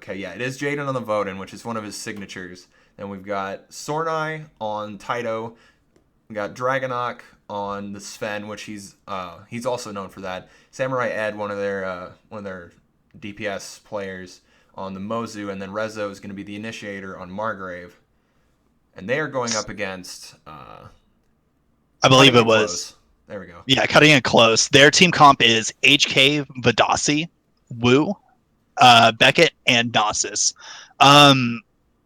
Okay, yeah, it is Jaden on the Voden, which is one of his signatures. Then we've got Sornai on Taito. We got Dragonok on the Sven, which he's also known for that. Samurai Ed, one of their DPS players on the Mozu, and then Rezo is going to be the initiator on Margrave. And they are going up against I believe Cutting it It was. Close. There we go. Yeah, cutting it close. Their team comp is HK, Vadasi, Wu, Beckett, and Gnosis. Um,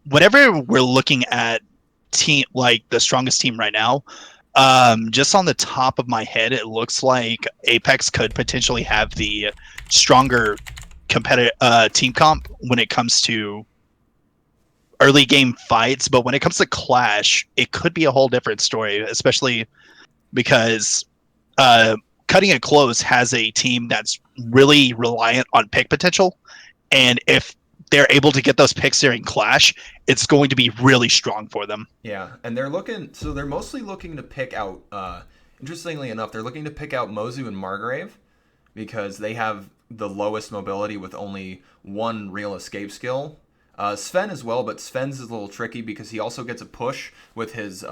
Whenever we're looking at team like the strongest team right now, just on the top of my head, it looks like Apex could potentially have the stronger competitive team comp when it comes to early game fights. But when it comes to Clash, it could be a whole different story, especially because cutting it close has a team that's really reliant on pick potential, and if they're able to get those picks during Clash, it's going to be really strong for them. Yeah, and they're mostly looking to pick out, interestingly enough, they're looking to pick out Mozu and Margrave because they have the lowest mobility with only one real escape skill. Sven as well, but Sven's is a little tricky because he also gets a push with his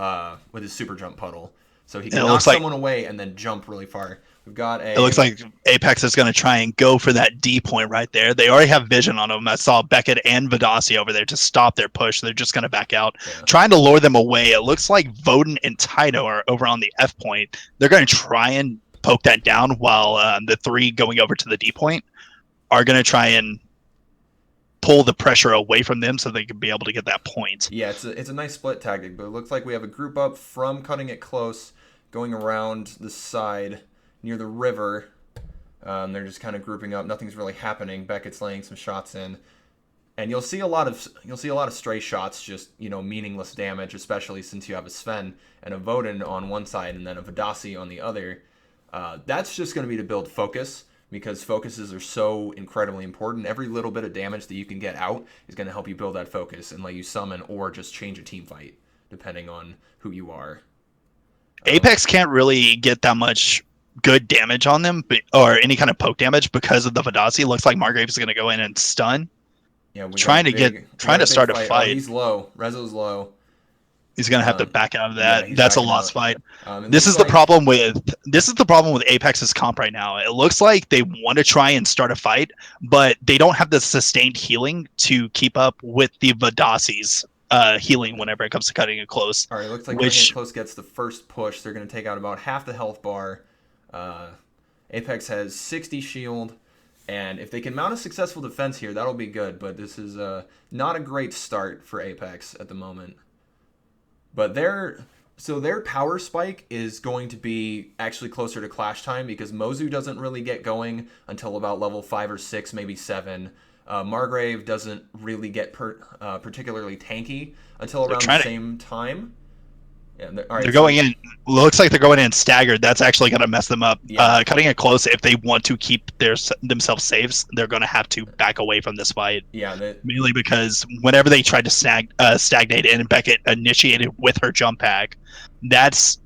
super jump puddle. So he And can it knock looks like someone away and then jump really far. We've got it looks like Apex is going to try and go for that D point right there. They already have vision on them. I saw Beckett and Vadasi over there to stop their push. They're just going to back out, yeah. trying to lure them away. It looks like Voden and Taito are over on the F point. They're going to try and poke that down while the three going over to the D point are going to try and pull the pressure away from them so they can be able to get that point. Yeah, it's a nice split tactic, but it looks like we have a group up from cutting it close, going around the side near the river. They're just kind of grouping up. Nothing's really happening. Beckett's laying some shots in, and you'll see a lot of stray shots, just meaningless damage, especially since you have a Sven and a Voden on one side and then a Vadasi on the other. That's just going to be to build focus, because focuses are so incredibly important. Every little bit of damage that you can get out is going to help you build that focus and let you summon or just change a team fight, depending on who you are. Apex can't really get that much good damage on them, or any kind of poke damage because of the Vadasi. Looks like Margrave is going to go in and stun. Yeah, Trying to start a fight. Oh, he's low. Rezo's low. He's going to have to back out of that. Yeah, That's a backing lost out. fight. This is the problem with Apex's comp right now. It looks like they want to try and start a fight, but they don't have the sustained healing to keep up with the Vadasi's healing whenever it comes to cutting it close. All right, looks like cutting it close gets the first push. They're going to take out about half the health bar. Apex has 60 shield, and if they can mount a successful defense here, that'll be good. But this is not a great start for Apex at the moment. But their power spike is going to be actually closer to Clash time, because Mozu doesn't really get going until about level 5 or 6, maybe 7. Margrave doesn't really get particularly tanky until around the same time. Yeah, they're going in. Looks like they're going in staggered. That's actually going to mess them up. Yeah. Cutting it close, if they want to keep themselves safe, they're going to have to back away from this fight. Yeah, mainly because whenever they tried to stagnate and Beckett initiated with her jump pack, that's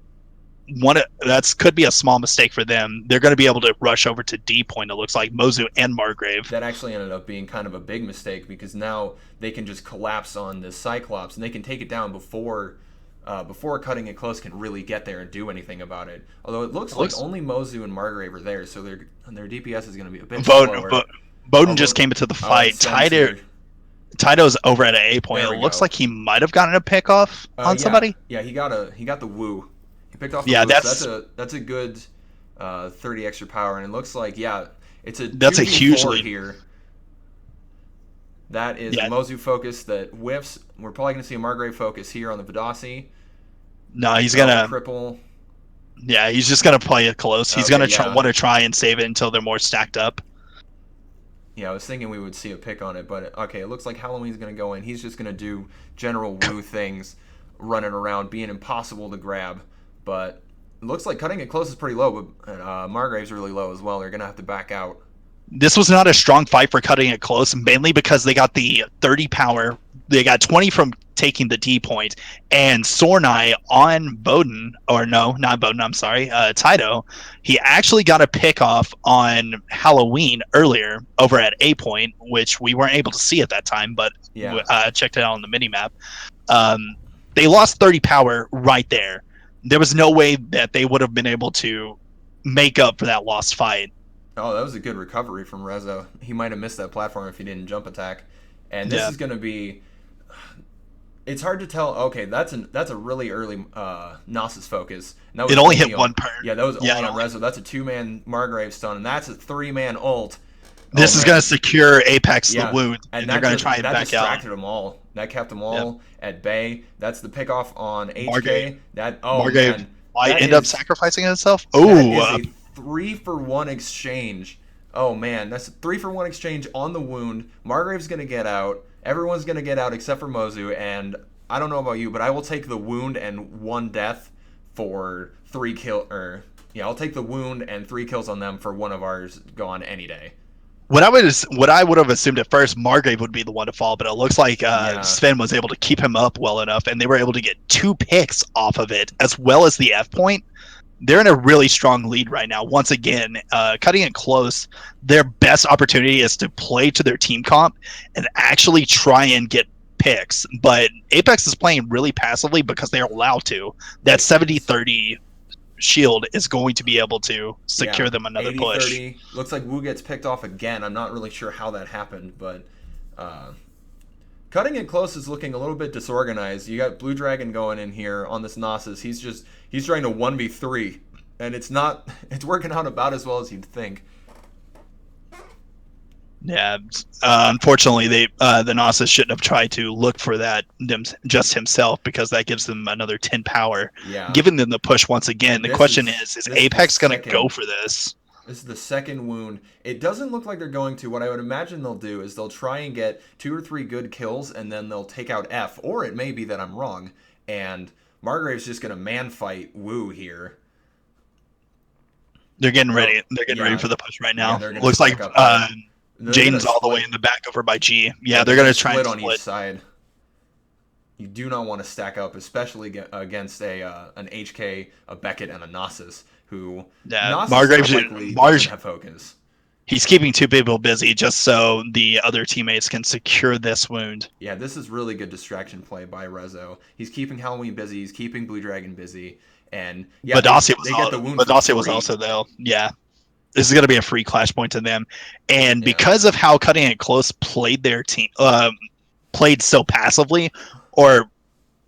could be a small mistake for them. They're going to be able to rush over to D point. It looks like Mozu and Margrave. That actually ended up being kind of a big mistake, because now they can just collapse on the Cyclops and they can take it down before cutting it close can really get there and do anything about it. Although it looks like only Mozu and Margrave are there, so their DPS is going to be a bit slower. Bowden just came into the fight. Taito's over at an A point. It looks like he might have gotten a pick off on somebody. Yeah, he got the woo. He picked off the woo. So that's a good 30 extra power, and it looks like that's a huge lead here. That is a Mozu focus that whiffs. We're probably going to see a Margrave focus here on the Vadasi. No, he's gonna cripple. Yeah, he's just gonna play it close. He's gonna want to try and save it until they're more stacked up. Yeah, I was thinking we would see a pick on it, but okay, it looks like Halloween's gonna go in. He's just gonna do general woo things, running around, being impossible to grab. But it looks like cutting it close is pretty low, but Margrave's really low as well. They're gonna have to back out. This was not a strong fight for cutting it close, mainly because they got the 30 power. They got 20 from taking the D point, and Sornai on Bowden, or no, not Bowden, I'm sorry, Taito, he actually got a pick off on Halloween earlier over at A point, which we weren't able to see at that time, but Yeah. checked it out on the mini map. They lost 30 power right there. There was no way that they would have been able to make up for that lost fight. Oh, that was a good recovery from Rezo. He might have missed that platform if he didn't jump attack. And this Yeah. is going to be. It's hard to tell. Okay, that's a really early Nasus focus. And that was It only hit one per. Yeah, that was Yeah, only on Rezo. That's a 2-man Margrave stun, and that's a 3-man ult. this is man. going to secure ApeX Yeah, the wound, and they're going to try and that back out. distracted them all. That kept them all at bay. That's the pickoff on HK. Margrave. That Margrave man, might that end up is- sacrificing himself. That Oh, is a 3-for-1 exchange. Oh man, that's a 3-for-1 exchange on the wound. Margrave's gonna get out. Everyone's gonna get out except for Mozu, and I don't know about you, but I will take the wound and 1 death for 3 kill. I'll take the wound and 3 kills on them for one of ours gone any day. what I would have assumed at first, Margrave would be the one to fall, but it looks like Sven was able to keep him up well enough, and they were able to get 2 picks off of it, as well as the F point. They're in a really strong lead right now. Once again, cutting it close, their best opportunity is to play to their team comp and actually try and get picks. But ApeX is playing really passively because they're allowed to. That 70-30 shield is going to be able to secure them another 80, push. 30. Looks like Wu gets picked off again. I'm not really sure how that happened, but cutting it close is looking a little bit disorganized. You got Blue Dragon going in here on this Nasus. He's trying to 1v3, and it's working out about as well as you'd think. Yeah, unfortunately, the Nasus shouldn't have tried to look for that just himself, because that gives them another 10 power, giving them the push once again. The question is ApeX going to go for this? This is the second wound. It doesn't look like they're going to. What I would imagine they'll do is they'll try and get 2 or 3 good kills, and then they'll take out F. Or it may be that I'm wrong, and Margrave's just going to man fight Wu here. They're getting ready. They're getting ready for the push right now. Yeah, looks like Jaden's all the way in the back over by G. Yeah, they're going to try and split on each side. You do not want to stack up, especially against an HK, a Beckett, and a Nasus, who Margrave's doesn't have focus. He's keeping 2 people busy just so the other teammates can secure this wound. Yeah, this is really good distraction play by Rezo. He's keeping Halloween busy. He's keeping Blue Dragon busy. And yeah, Badasia get the wound. Badasia was also there. Yeah. This is going to be a free clash point to them. And because of how Cutting It Close played their team, played so passively, or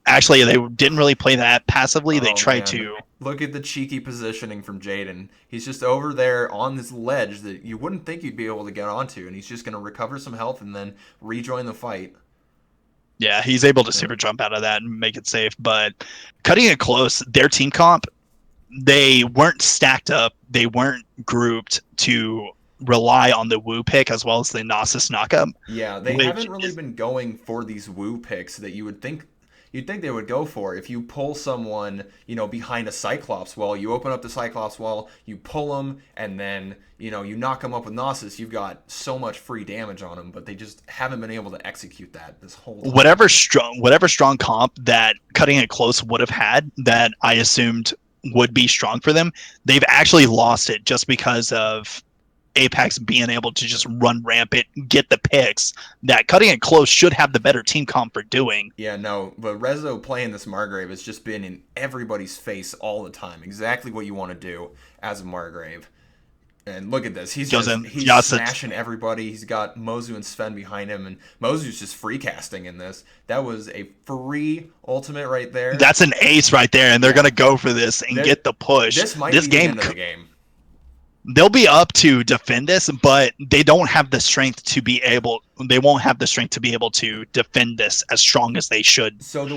actually they didn't really play that passively. They tried to. Look at the cheeky positioning from Jaden. He's just over there on this ledge that you wouldn't think you'd be able to get onto, and he's just going to recover some health and then rejoin the fight. Yeah, he's able to super jump out of that and make it safe. But Cutting It Close, their team comp, they weren't stacked up. They weren't grouped to rely on the Wu pick as well as the Nasus knockup. Yeah, they haven't really been going for these Wu picks that you'd think they would go for. If you pull someone, behind a Cyclops wall, you open up the Cyclops wall, you pull them, and then, you knock them up with Nasus, you've got so much free damage on them, but they just haven't been able to execute that this whole time. Whatever strong comp that Cutting It Close would have had that I assumed would be strong for them, they've actually lost it just because of ApeX being able to just run rampant, get the picks that Cutting It Close should have the better team comp for doing. Yeah, no, but Rezo playing this Margrave has just been in everybody's face all the time. Exactly what you want to do as a Margrave. And look at this. He's smashing everybody. He's got Mozu and Sven behind him, and Mozu's just free casting in this. That was a free ultimate right there. That's an ace right there, and they're going to go for this and get the push. This might be the end of the game. They'll be up to defend this, but they don't have the strength to be able. They won't have the strength to be able to defend this as strong as they should. So the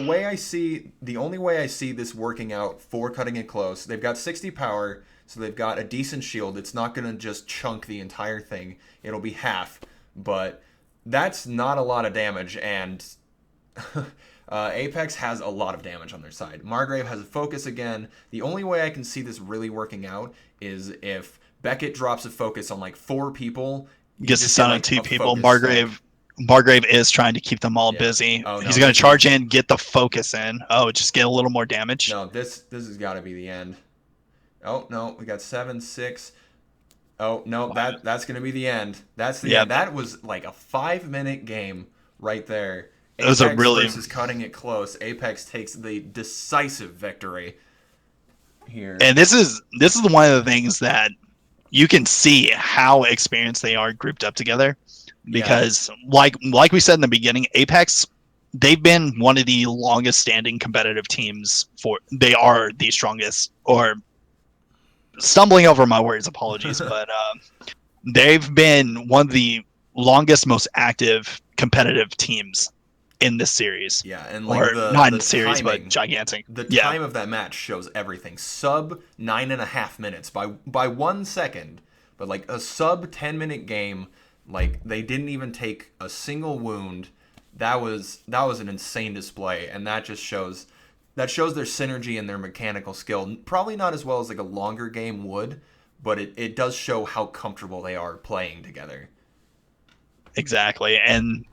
only way I see this working out for Cutting It Close, they've got 60 power, so they've got a decent shield. It's not going to just chunk the entire thing. It'll be half, but that's not a lot of damage, and ApeX has a lot of damage on their side. Margrave has a focus again. The only way I can see this really working out is if Beckett drops a focus on like 4 people. Gets a stun on 2 people. Margrave Margrave is trying to keep them all Yeah. busy. Oh, no, He's going this to is charge in, get the focus in. Oh, just get a little more damage. no, this has got to be the end. Oh no, we got 7-6. Oh no, that's gonna be the end. That's the Yeah, end. That was like a 5-minute game right there. it was a Apex really versus cutting it close. Apex takes the decisive victory here. and this is one of the things that you can see how experienced they are grouped up together Yeah, because like we said in the beginning, Apex they've been one of the longest standing competitive teams for they are the strongest or stumbling over my words apologies but they've been one of the longest most active competitive teams in this series yeah, and like or the not in the the series but timing, gigantic. the Yeah, time of that match shows everything. Sub 9.5 minutes by 1 second, but like a sub 10-minute game. Like they didn't even take a single wound. That was an insane display, and that shows their synergy and their mechanical skill. Probably not as well as like a longer game would, but it does show how comfortable they are playing together. exactly. And